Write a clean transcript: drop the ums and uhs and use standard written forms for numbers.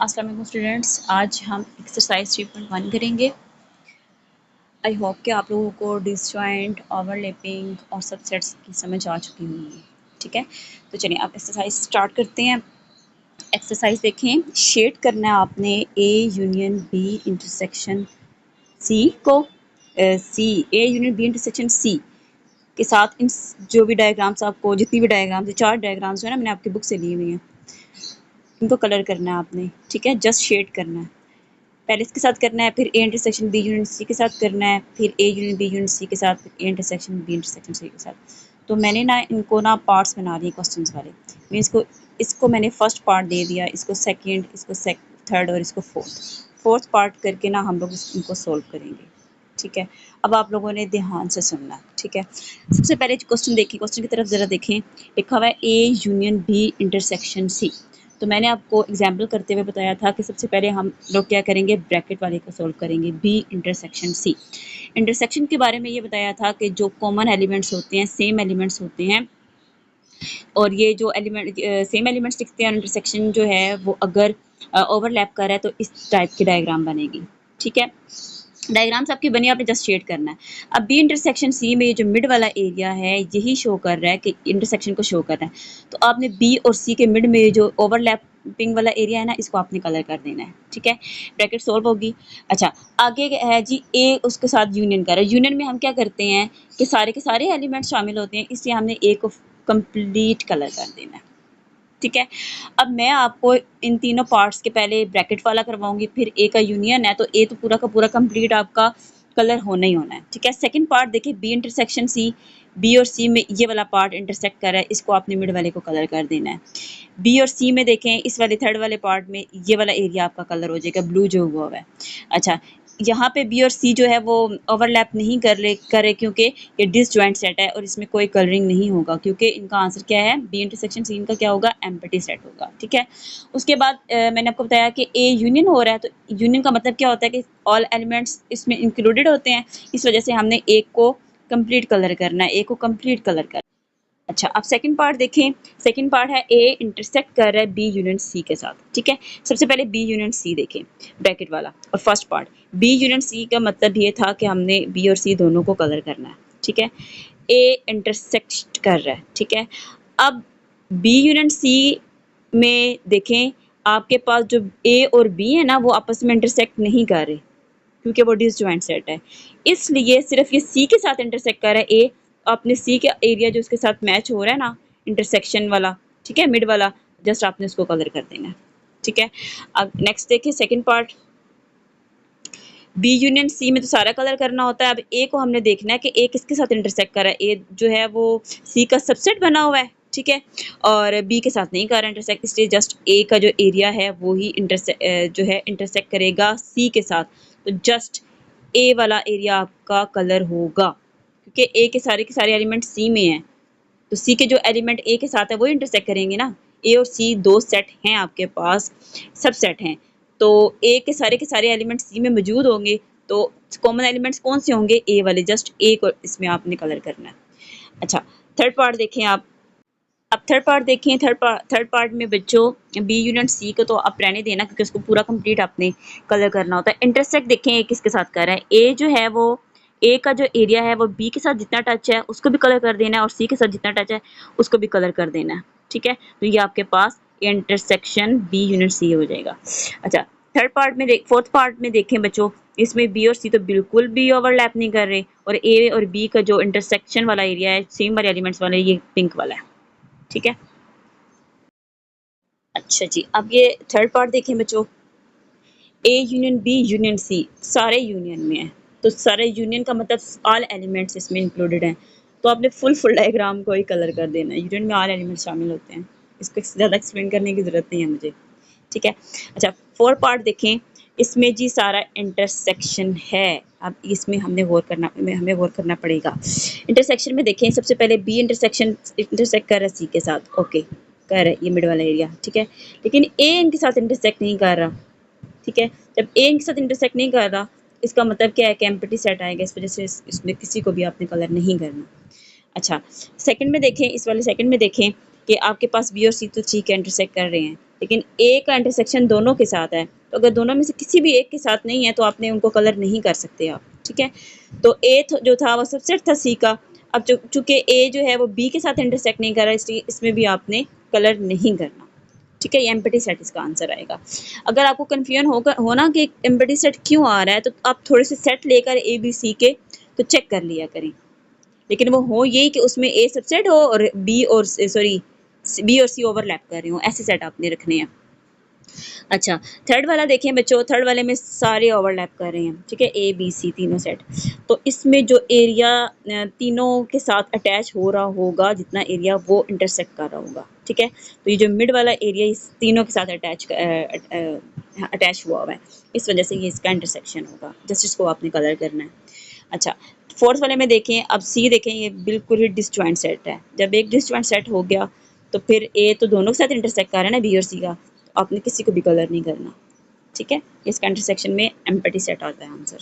अस्सलाम वालेकुम स्टूडेंट्स, आज हम एक्सरसाइज 3.1 करेंगे। आई होप कि आप लोगों को डिसजॉइंट, ओवरलैपिंग और सबसेट्स की समझ आ चुकी होगी। ठीक है, तो चलिए आप एक्सरसाइज स्टार्ट करते हैं। एक्सरसाइज देखें, शेड करना है आपने A union B intersection C को A union B intersection C के साथ इन जो भी डायग्राम्स आपको जितनी भी डायग्राम्स, 4 डायग्राम्स है ना, मैंने आपकी बुक से ली हुई हैं, इनको कलर करना है आपने। ठीक है, जस्ट शेड करना है। पहले इसके साथ करना है, फिर A intersection B union C के साथ करना है, फिर A union B union C के साथ, फिर A intersection B intersection C के साथ। तो मैंने ना इनको ना पार्ट्स बना दिए क्वेश्चंस वाले। मीन्स इसको मैंने फर्स्ट पार्ट दे दिया, इसको सेकंड, इसको थर्ड और इसको फोर्थ पार्ट करके ना हम लोग इनको सोल्व करेंगे। ठीक है, अब आप लोगों ने ध्यान से सुनना है। ठीक है, सबसे पहले क्वेश्चन देखें, क्वेश्चन की तरफ ज़रा देखें। लिखा हुआ है A union B intersection C. तो मैंने आपको एग्जाम्पल करते हुए बताया था कि सबसे पहले हम लोग क्या करेंगे, ब्रैकेट वाले को सोल्व करेंगे, बी इंटरसेक्शन सी। इंटरसेक्शन के बारे में ये बताया था कि जो कॉमन एलिमेंट्स होते हैं, सेम एलिमेंट्स होते हैं, और ये जो एलिमेंट सेम एलिमेंट्स लिखते हैं, इंटरसेक्शन जो है वो अगर ओवरलैप कर रहा है तो इस टाइप की डायग्राम बनेगी। ठीक है, डायग्राम्स आपकी बनी, आपने जस्ट शेड करना है। अब बी इंटरसेक्शन सी में ये जो मिड वाला एरिया है यही शो कर रहा है कि इंटरसेक्शन को शो कर रहा है। तो आपने बी और सी के मिड में जो ओवरलैपिंग वाला एरिया है ना, इसको आपने कलर कर देना है। ठीक है, ब्रैकेट सोल्व होगी। अच्छा, आगे है जी ए उसके साथ यूनियन कर रहा है। यूनियन में हम क्या करते हैं कि सारे के सारे एलिमेंट्स शामिल होते हैं, इसलिए हमने ए को कंप्लीट कलर कर देना है। ठीक है, अब मैं आपको इन तीनों पार्ट्स के पहले ब्रैकेट वाला करवाऊंगी, फिर ए का यूनियन है तो ए तो पूरा का पूरा कंप्लीट आपका कलर होना ही होना है। ठीक है, सेकंड पार्ट देखिए, बी इंटरसेक्शन सी, बी और सी में ये वाला पार्ट इंटरसेक्ट कर रहा है, इसको आपने मिड वाले को कलर कर देना है। बी और सी में देखें, इस वाले थर्ड वाले पार्ट में ये वाला एरिया आपका कलर हो जाएगा ब्लू जो हुआ है। अच्छा, यहाँ पे बी और सी जो है वो ओवरलैप नहीं करे क्योंकि ये डिसजॉइंट सेट है और इसमें कोई कलरिंग नहीं होगा, क्योंकि इनका आंसर क्या है, बी इंटरसेक्शन सी इनका क्या होगा, एम्प्टी सेट होगा। ठीक है, उसके बाद मैंने आपको बताया कि ए यूनियन हो रहा है, तो यूनियन का मतलब क्या होता है कि ऑल एलिमेंट्स इसमें इंक्लूडेड होते हैं, इस वजह से हमने ए को कंप्लीट कलर करना है, ए को कंप्लीट कलर करना है। अच्छा, अब सेकंड पार्ट देखें। सेकंड पार्ट है ए इंटरसेक्ट कर रहा है बी यूनियन सी के साथ। ठीक है, सबसे पहले बी यूनियन सी देखें, ब्रैकेट वाला, और first part B union C का मतलब ये था कि हमने बी और सी दोनों को कलर करना है। ठीक है, ए इंटरसेक्ट कर रहा है। ठीक है, अब बी यूनियन सी में देखें, आपके पास जो ए और बी है ना, वो आपस में इंटरसेक्ट नहीं कर रहे क्योंकि वो डिसजॉइंट सेट है, इसलिए सिर्फ ये सी के साथ इंटरसेक्ट कर रहा है ए। आपने सी का एरिया जो उसके साथ मैच हो रहा है ना, इंटरसेक्शन वाला, ठीक है, मिड वाला, जस्ट आपने उसको कलर कर देना है। ठीक है, अब नेक्स्ट देखिए, second part, B union C में तो सारा कलर करना होता है। अब ए को हमने देखना है कि ए किसके साथ इंटरसेक्ट कर रहा है। ए जो है वो सी का सबसेट बना हुआ है, ठीक है, और बी के साथ नहीं कर रहा इंटरसेक्ट, इसलिए जस्ट ए का जो एरिया है वो ही जो है इंटरसेक्ट करेगा सी के साथ। तो जस्ट ए वाला एरिया आपका कलर होगा, क्योंकि ए के सारे एलिमेंट सी में हैं, तो सी के जो एलिमेंट ए के साथ है वो इंटरसेक्ट करेंगे ना। ए और सी दो सेट हैं आपके पास, सब सेट हैं, तो ए के सारे एलिमेंट सी में मौजूद होंगे, तो कॉमन एलिमेंट्स कौन से होंगे, ए वाले, जस्ट ए को इसमें आपने कलर करना है। अच्छा, थर्ड पार्ट देखें आप। अब थर्ड पार्ट देखें, थर्ड पार्ट में बच्चों बी यूनिट सी को तो आप रहने देना, क्योंकि उसको पूरा कंप्लीट आपने कलर करना होता है। इंटरसेक्ट देखें ए किसके साथ कर रहा है, ए जो है वो ए का जो एरिया है वो बी के साथ जितना टच है उसको भी कलर कर देना है, और सी के साथ जितना टच है उसको भी कलर कर देना है। ठीक है, तो ये आपके पास इंटरसेक्शन बी यूनिट सी हो जाएगा। अच्छा, थर्ड पार्ट में फोर्थ पार्ट में देखें बच्चों, इसमें बी और सी तो बिल्कुल भी ओवरलैप नहीं कर रहे, और ए और बी का जो इंटरसेक्शन वाला एरिया है, सेम वाले एलिमेंट्स वाला, ये पिंक वाला है। ठीक है, अच्छा जी, अब ये थर्ड पार्ट देखें बच्चों, A union B union C सारे यूनियन में है, तो सारे यूनियन का मतलब ऑल एलिमेंट्स इसमें इंक्लूडेड हैं, तो आपने फुल डायग्राम को ही कलर कर देना है। यूनियन में ऑल एलिमेंट्स शामिल होते हैं, इसको ज़्यादा एक्सप्लेन करने की ज़रूरत नहीं है मुझे। ठीक है, अच्छा, फोर पार्ट देखें, इसमें जी सारा इंटरसेक्शन है। अब इसमें हमें गौर करना पड़ेगा। इंटरसेक्शन में देखें, सबसे पहले बी इंटरसेक्ट कर रहा है सी के साथ, ओके कर रहा है, ये मिड वाला एरिया, ठीक है, लेकिन ए इनके साथ इंटरसेक्ट नहीं कर रहा। ठीक है, जब ए इनके साथ इंटरसेक्ट नहीं कर रहा, इसका मतलब क्या है कि एम्प्टी सेट आएगा, इस वजह से इसमें किसी को भी आपने कलर नहीं करना। अच्छा, सेकंड में देखें, इस वाले सेकंड में देखें कि आपके पास बी और सी तो ठीक है इंटरसेक्ट कर रहे हैं, लेकिन ए का इंटरसेक्शन दोनों के साथ है, तो अगर दोनों में से किसी भी एक के साथ नहीं है तो आपने उनको कलर नहीं कर सकते आप, ठीक है। तो ए जो था वो सबसेट था सी का। अब चूंकि ए जो है वो बी के साथ इंटरसेक्ट नहीं कर रहा है, इसलिए इसमें भी आपने कलर नहीं करना, ठीक है। ये एम्प्टी सेट इसका आंसर आएगा। अगर आपको कन्फ्यूजन होना कि एम्प्टी सेट क्यों आ रहा है, तो आप थोड़े से सेट लेकर ए बी सी के तो चेक कर लिया करें, लेकिन वो हो यही कि उसमें ए सबसेट हो और बी और बी और सी ओवरलैप कर रहे हो, ऐसे सेट आपने रखने हैं। अच्छा, थर्ड वाला देखें बच्चों, थर्ड वाले में सारे ओवरलैप कर रहे हैं, ठीक है, ए बी सी तीनों सेट। तो इसमें जो एरिया तीनों के साथ अटैच हो रहा होगा, जितना एरिया वो इंटरसेक्ट कर रहा होगा, ठीक है। तो ये जो मिड वाला एरिया इस तीनों के साथ अटैच हुआ हुआ है, इस वजह से ये इसका इंटरसेक्शन होगा। जस्ट इसको आपने कलर करना है। अच्छा, फोर्थ वाले में देखें, अब सी देखें, ये बिल्कुल ही डिसजॉइंट सेट है। जब एक डिसजॉइंट सेट हो गया तो फिर ए तो दोनों के साथ इंटरसेक्ट कर रहा है ना, बी और सी का, तो आपने किसी को भी कलर नहीं करना, ठीक है। इसका इंटरसेक्शन में एम्प्टी सेट आता है आंसर।